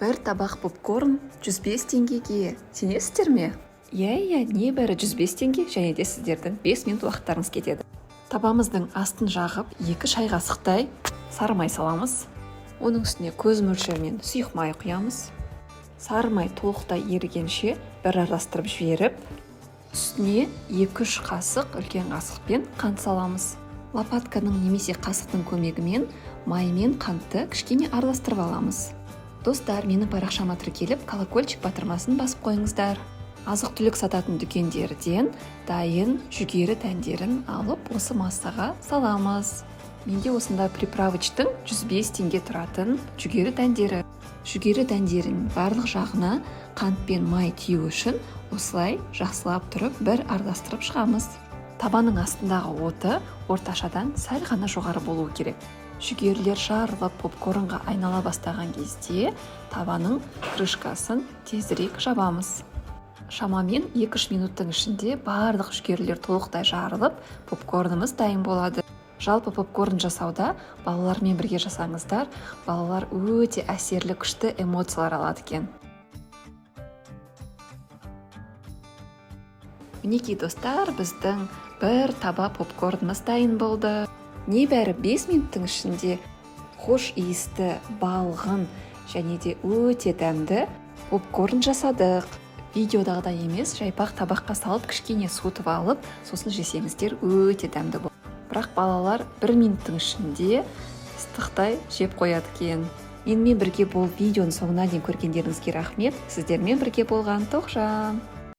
Бір табақ попкорн 105 теңгеге. Сенесіздер ме? Иә, небәрі 105 теңге, және де сіздердің 5 минут уақыттарыңыз кетеді. Табамыздың астын жағып, 2 шай қасықтай сары май саламыз. Оның үстіне көз мөлшерінен сұйық май құямыз. Сары май толықтай ерігенше бір араластырып жіберіп, үстіне 2-3 қасық үлкен қасықпен қант саламыз. Лопатканың немесе қасықтың көмегімен май мен қантты кішкене араластырып аламыз. Достар, менің парақшама тіркеліп, колокольчик батырмасын басып қойыңыздар. Азық-түлік сататын дүкендерден дайын жүгері дәндерін алып, осы массаға саламыз. Менде осында приправочтың 105 теңге тұратын жүгері дәндері. Жүгері дәндерінің барлық жағына қант пен май тию үшін осылай жақсылап тұрып бір араластырып шығамыз. Табаның астындағы оты орташадан сәл ғана жоғары болуы керек. Жүгерілер жарылып попкорнға айнала бастаған кезде табаның крышкасын тезірек жабамыз. Шамамен 2-3 минуттың ішінде барлық жүгерілер толықтай жарылып, попкорнымыз дайын болады. Жалпы попкорн жасауда балалармен бірге жасаңыздар, балалар өте әсерлі күшті эмоциялар алады екен. Мінекей достар, біздің бір таба попкорнымыз дайын болды. Небәрі 5 минуттың ішінде хош иісті, балғын және де өте дәмді попкорн жасадық. Видеодағыдай емес, жайпақ табаққа салып кішкене суытып алып, сосын жесеңіздер өте дәмді болады. Бірақ балалар 1 минуттың ішінде ыстықтай жеп қояды екен. Менімен бірге болып видеоның соңына дейін көргендеріңізге рахмет. Сіздермен бірге болған Тоқжан.